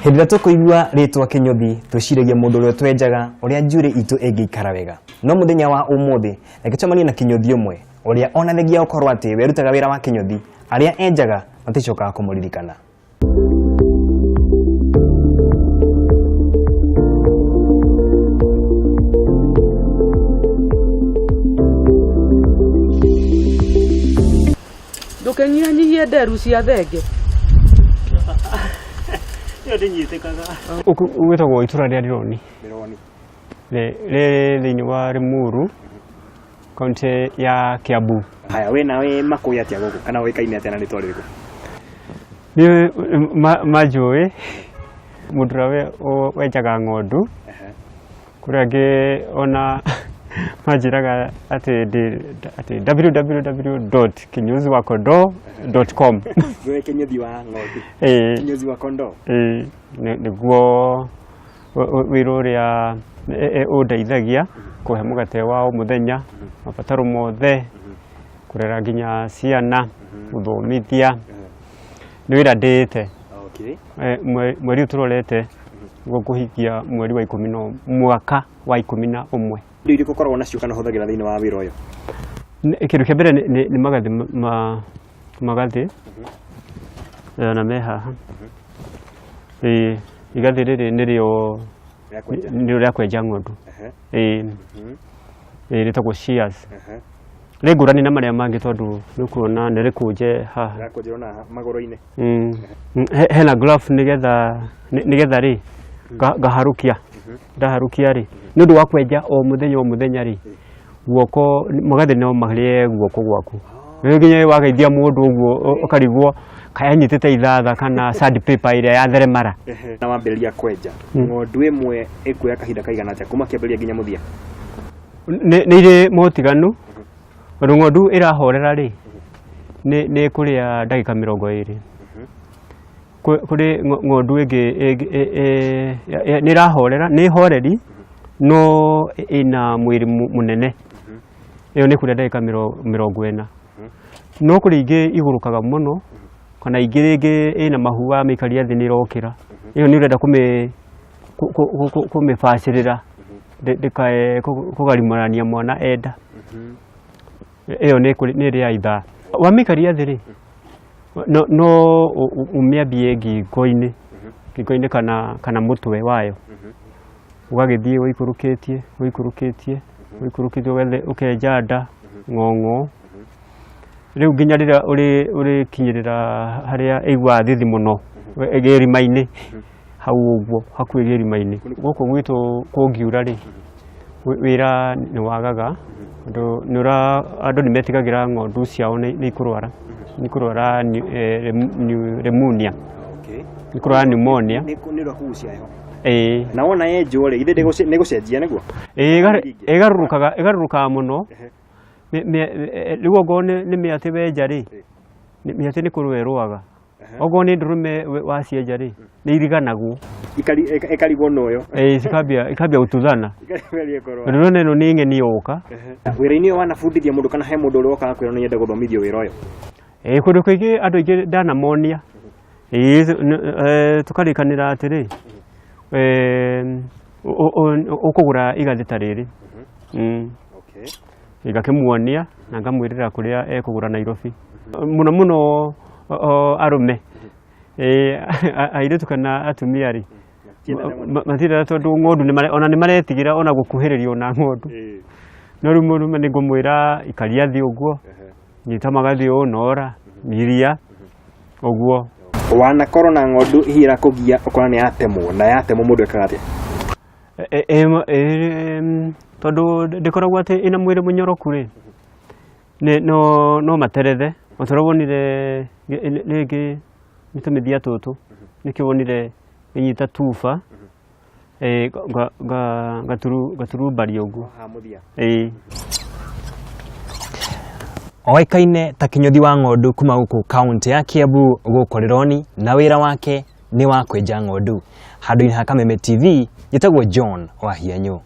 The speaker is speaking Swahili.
Hĩndĩ tũkũigua rĩtwa Kĩnyũthi twĩciragia mũndũ ũrĩa twenjaga ũrĩa njuĩrĩ itũ ĩngĩikara wega. No mũthenya wa ũmũthĩ reke tũcemanie na Kĩnyũthi ũmwe ũrĩa ona thengia gũkorwo atĩ werutaga wĩra wa Kĩnyũthi, arĩa enjaga maticokaga kũmũririkana. Ndũkenyihanyihie nderu cia thenge. Gwĩtagwo itũra rĩa Rironi. Rĩ thĩinĩ wa Limuru, kaunti ya Kiambu. Haya, we nawe makũi atĩa gũkũ kana ũĩkaine atĩa na rĩtwa rĩrĩkũ? Niĩ manjũĩ mũndũ ũrĩa wenjaga ng'ondu, kũrĩa angĩ ona manjĩraga atĩ www.kinyuthiwakondo.com. Wewe Kĩnyũthi wa ng'ondu, Kĩnyũthi wa kondoo. Nĩguo wĩra ũrĩa ũndeithagia kũhe mũgate wa mũthenya, mabataro mothe, kũrera nginya ciana, gũthomithia. Nĩ wĩra ndĩĩte. Mweri ũyũ tũrorete nĩguo kũhingia mweri wa mwaka wa 11. Nĩ irĩkũ ũkoragwo nacio kana ũhũthagĩra thĩinĩ wa wĩra ũyũ? Kĩndũ kĩa mbere nĩ magathĩ na me haha. Igathĩ rĩrĩ nĩrĩo rĩa kwenja ng'ondu. Rĩtagwo shears. Rĩ ngũrani na marĩa mangĩ tondũ nĩũkuona nĩ rĩkũnje haha. Rĩkũnje na magũrũ-inĩ. Hena glove nĩgetha rĩ ngaharũkia. Ndaharũkia rĩ nĩ ũndũ wa kwenja o mũthenya rĩ guoko magathĩ no marĩe guoko gwaku. Nginya wageithia mũndũ ũguo ũkarigwo kayanyitĩte ithatha kana sandpaper ĩrĩa yatheremara. Na wambĩrĩria kwenja ng'ondu ĩmwe ĩkuoya kahinda kaigana atĩa kuma kĩambĩrĩria nginya mũthia? Nĩ irĩ mũtiganu. Tondũ ng'ondu ĩrahorera rĩ nĩ kũrĩa ndagĩka 20. Kũrĩ ng'ondu ĩngĩ nĩ ĩrahorera, nĩ horeri no ĩna mwĩrĩ mũnene. Ĩyo nĩ kũrĩa ndagĩka 40. No kũrĩ ingĩ igũrũkaga mũno kana ingĩ rĩngĩ ĩna mahuwa mĩikaria thĩ nĩ ĩrokĩra. Ĩyo nĩ ũrenda kũmĩbacĩrĩra ndĩkae kũgarimũrania mwana enda. Ĩyo nĩ ĩrĩa ithaa. Wamĩikaria thĩ rĩ no ũmĩambie ngingo-inĩ kana mũtwe wayo. Ũgagĩthiĩ ũikũrũkĩtie ũkenja nda, ng'ong'o. Rĩu nginya rĩrĩa ũrĩkinyĩrĩra harĩa ĩiguaga thithi mũno gĩrima-inĩ, hau ũguo hakuhĩ gĩrima-inĩ. Gũkũ gwitũ kũngiura rĩ wĩra nĩ wagaga. Andũ nĩ metigagĩra ng'ondu ciao nĩ ikũrwara pneumonia. Ikũrwara pneumonia. Nĩ ũndũ wa kũgucia heho. Na wona yenjwo rĩ ithe nĩ gũcenjia nĩguo? Ĩgarũrũkaga mũno. Rĩu okorwo nĩ mĩatĩ wenja rĩ, mĩatĩ nĩ kũrũa ĩrũaga. Okorwo nĩ ndũrũme wacienja rĩ nĩ iriganagwo. Ikarigwo n'ũyũ. Ikambia gũtuthana. Ndũrona ĩno nĩ ng'eni yoka. Wĩra-inĩ ũyũ wanabundithia mũndũ kana he mũndũ ũrĩa wokaga kwĩra no nyende gũthomithio wĩra ũyũ? Kũndũ kũingĩ andũ aingĩ ndanamonia. Tũkarĩkanĩra atĩrĩ ũkũgũra igathĩ ta rĩrĩ. Ngakĩmuonia na ngamwĩrĩra kũrĩa ekũgũra Nairobi. Mũno arũme. Airĩtu kana atumia rĩ matirĩ tondũ ng'ondu ona nĩ maretigĩra ona gũkuhĩrĩrio na ng'ondu. No rĩu mũrũme nĩ ngũmwĩra ikaria thĩ ũguo, nyita magathĩ ũũ nora iria ũguo. Wanakorwo na ng'ondu hihi ĩrakũgia ũkona nĩ yatemwo na yatemwo mũndũ ekaga atĩa? Tondũ ndĩkoragwo atĩ ĩna mwĩrĩ mũnyoroku rĩ no materethe. Tũrawonire rĩngĩ nĩ tũmĩthia tũtũ nĩkĩo wonire ĩnyita tuba gaturumbaria ũguo. Oĩkaine ta Kĩnyũthi wa ng'ondu kuma gũkũ kaunti ya Kiambu gũkũ Rironi, na wĩra wake nĩ wa kwenja ng'ondu. Handũ-inĩ ha Kameme TV njĩtagwo John Wahianyo.